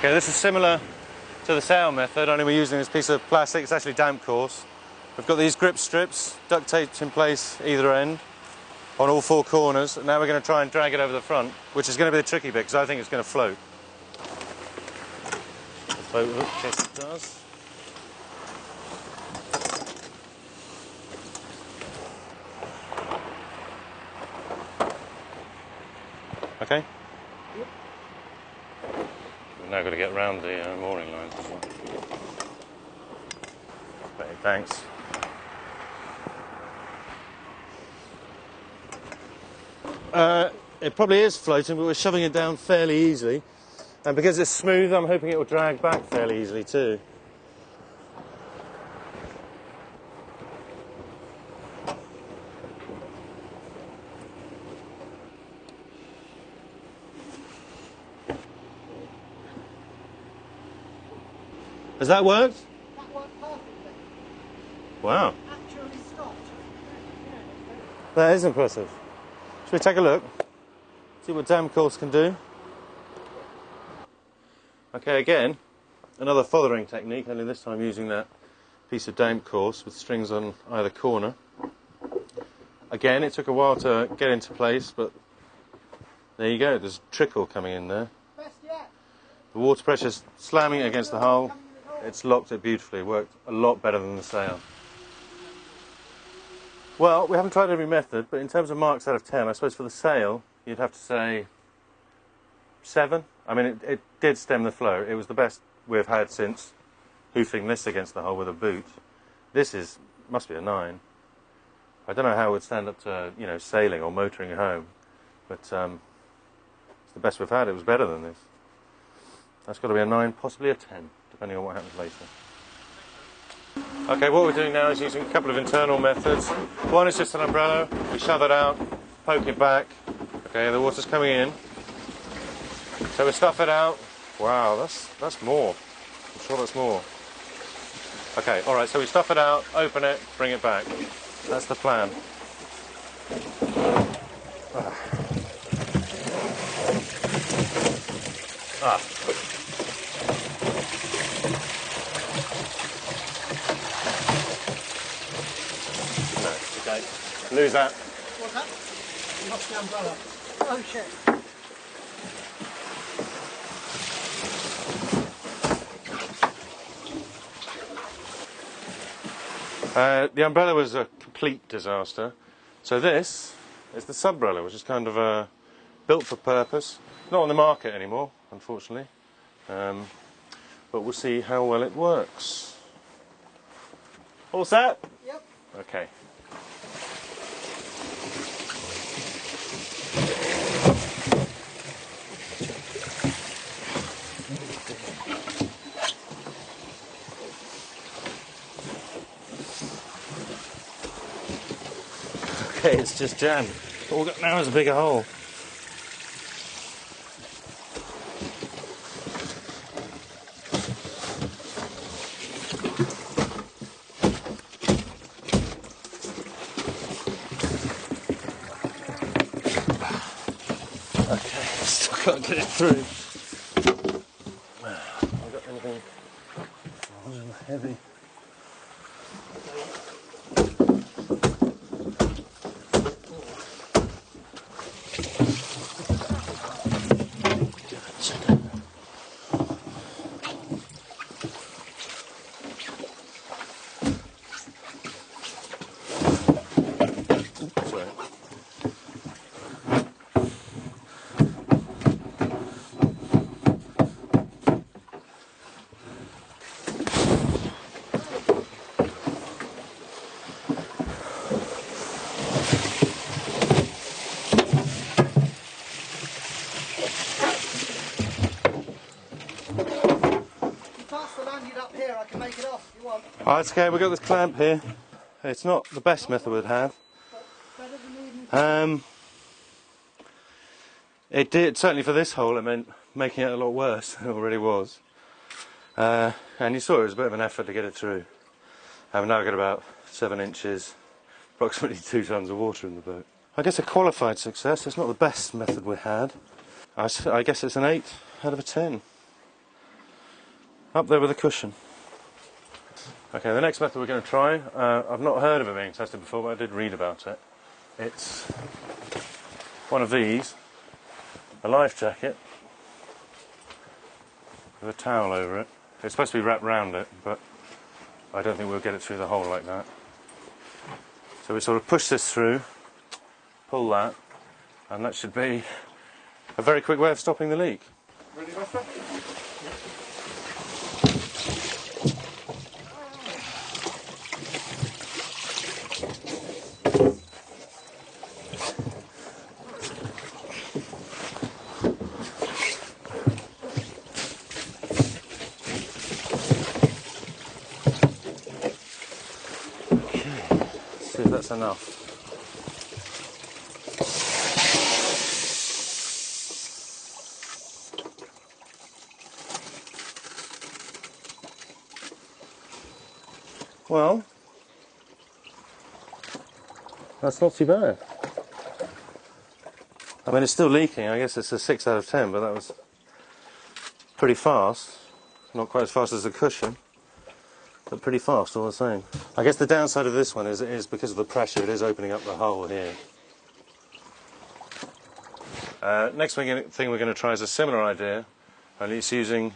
Okay, this is similar to the sail method, only we're using this piece of plastic. It's actually damp course. We've got these grip strips duct taped in place either end on all four corners, and now we're going to try and drag it over the front, which is going to be the tricky bit because I think it's going to float. The boat hook, yes it does. Okay. Yep. We've now got to get around the mooring lines as well. Okay, thanks. It probably is floating, but we're shoving it down fairly easily. And because it's smooth, I'm hoping it will drag back fairly easily too. Has that worked? That worked perfectly. Wow. Actually stopped. That is impressive. Should we take a look? See what damp course can do? Okay, again, another fothering technique, only this time using that piece of damp course with strings on either corner. Again, it took a while to get into place, but there you go, there's trickle coming in there. Best yet. The water pressure's slamming against the hull. It's locked it beautifully. It worked a lot better than the sail. Well, we haven't tried every method, but in terms of marks out of 10, I suppose for the sail, you'd have to say 7. I mean, it did stem the flow. It was the best we've had since hoofing this against the hull with a boot. This must be a 9. I don't know how it would stand up to, you know, sailing or motoring home, but it's the best we've had. It was better than this. That's got to be a 9, possibly a 10, depending on what happens later. Okay, what we're doing now is using a couple of internal methods. One is just an umbrella. We shove it out, poke it back. Okay, the water's coming in. So we stuff it out. Wow, that's more. I'm sure that's more. Okay, alright, so we stuff it out, open it, bring it back. That's the plan. Ah. No, okay. Lose that. What's that? You lost the umbrella. Oh shit. The umbrella was a complete disaster. So this is the subrella, which is kind of built for purpose. Not on the market anymore, unfortunately. But we'll see how well it works. All set? Yep. Okay. Okay, it's just jammed. All we've got now is a bigger hole. Okay, still can't get it through. Have I got anything heavy? Up here, I can make it off if you want. Alright, okay, we've got this clamp here. It's not the best method we'd have. It did, certainly for this hole, it meant making it a lot worse than it already was. And you saw it was a bit of an effort to get it through. I've now got about 7 inches, approximately 2 tons of water in the boat. I guess a qualified success. It's not the best method we had. I guess it's an 8 out of a 10. Up there with a cushion. Okay, the next method we're going to try, I've not heard of it being tested before, but I did read about it. It's one of these, a life jacket with a towel over it. It's supposed to be wrapped around it, but I don't think we'll get it through the hole like that. So we sort of push this through, pull that, and that should be a very quick way of stopping the leak. Ready, Buster? See if that's enough. Well, that's not too bad. I mean, it's still leaking. I guess it's a 6 out of 10, but that was pretty fast. Not quite as fast as the cushion, but pretty fast all the same. I guess the downside of this one is because of the pressure, it is opening up the hole here. Next thing we're going to try is a similar idea, only it's using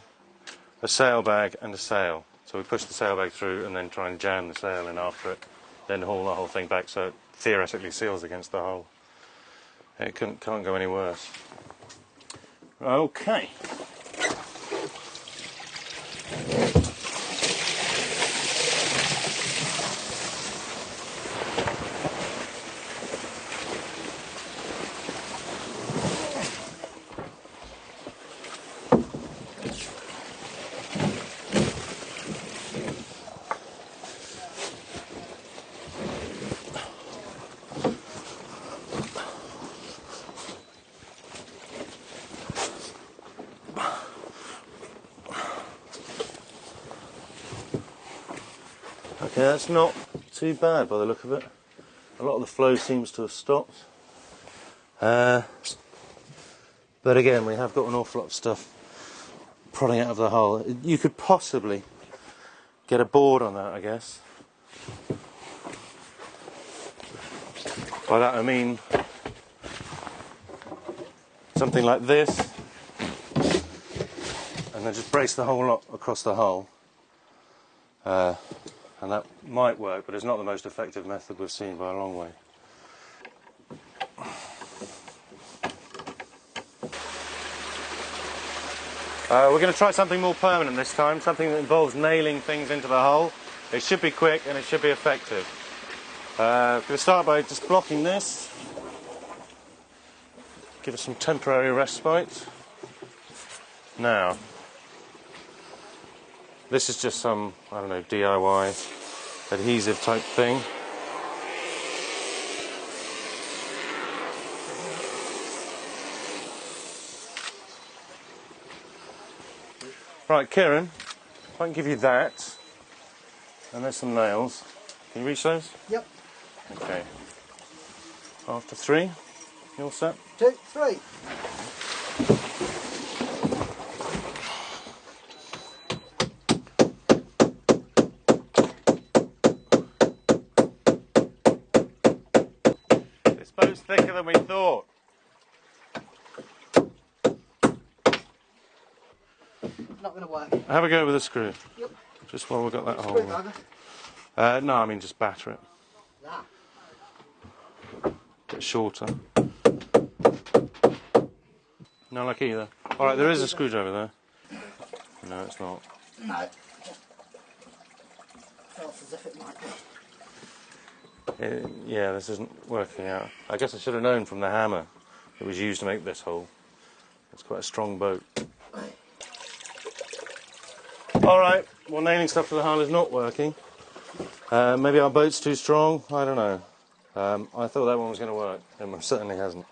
a sail bag and a sail. So we push the sail bag through and then try and jam the sail in after it, then haul the whole thing back so it theoretically seals against the hole. It can't go any worse. Okay. Okay, that's not too bad by the look of it. A lot of the flow seems to have stopped. But again, we have got an awful lot of stuff prodding out of the hole. You could possibly get a board on that, I guess. By that I mean something like this, and then just brace the whole lot across the hole. And that might work, but it's not the most effective method we've seen by a long way. We're going to try something more permanent this time, something that involves nailing things into the hole. It should be quick and it should be effective. We're going to start by just blocking this. Give it some temporary respite. Now, this is just some, I don't know, DIY adhesive type thing. Right, Kieran, if I can give you that, and there's some nails. Can you reach those? Yep. Okay. After 3, you all set? 2, 3. This boat's thicker than we thought. Not going to work. Have a go with a screw. Yep. Just while we've got that hole. Screwdriver. No, I mean just batter it. Nah. Bit shorter. No luck either. Alright, there is a screwdriver there. No, it's not. No. Feels as if it might be. Yeah, this isn't working out. I guess I should have known from the hammer that was used to make this hole. It's quite a strong boat. Alright, well, nailing stuff to the hull is not working. Maybe our boat's too strong, I don't know. I thought that one was going to work, and it certainly hasn't.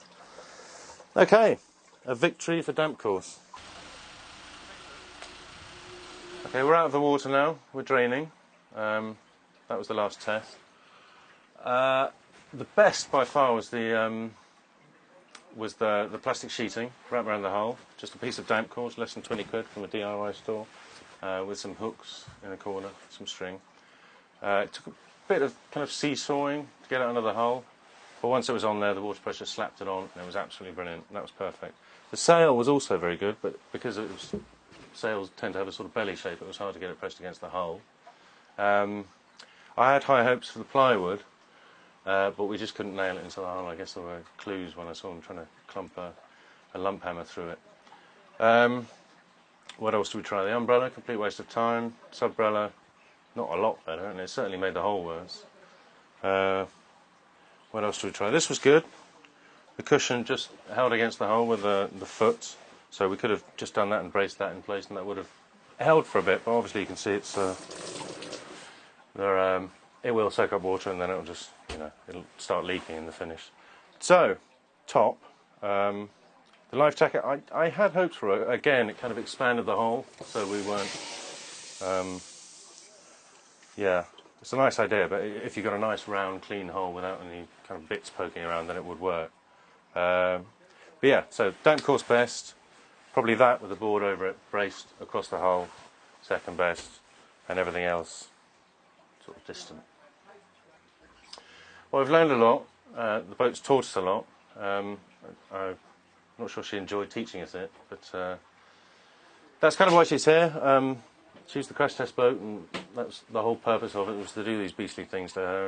Okay, a victory for damp course. Okay, we're out of the water now, we're draining. That was the last test. The best by far was the plastic sheeting wrapped around the hull. Just a piece of damp course, less than 20 quid from a DIY store. with some hooks in a corner, some string. It took a bit of kind of seesawing to get it under the hull, but once it was on there, the water pressure slapped it on, and it was absolutely brilliant. That was perfect. The sail was also very good, but because sails tend to have a sort of belly shape, it was hard to get it pressed against the hull. I had high hopes for the plywood, but we just couldn't nail it into the hull. I guess there were clues when I saw them trying to clump a lump hammer through it. What else did we try? The umbrella, complete waste of time. Subbrella, not a lot better, and it certainly made the hole worse. What else did we try? This was good. The cushion just held against the hole with the foot, so we could have just done that and braced that in place, and that would have held for a bit. But obviously, you can see it's it will soak up water, and then it'll just, it'll start leaking in the finish. So, top. The life jacket, I had hopes for it. Again, it kind of expanded the hole, so we weren't. Yeah, it's a nice idea, but if you've got a nice round, clean hole without any kind of bits poking around, then it would work. But yeah, so damp course best, probably that with the board over it, braced across the hull, second best, and everything else sort of distant. Well, I've learned a lot. The boat's taught us a lot. I'm not sure she enjoyed teaching us it, but that's kind of why she's here. She's the crash test boat, and that's the whole purpose of it, was to do these beastly things to her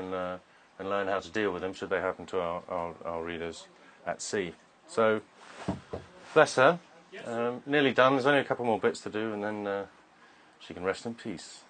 and learn how to deal with them should they happen to our readers at sea. So, bless her. Nearly done. There's only a couple more bits to do, and then she can rest in peace.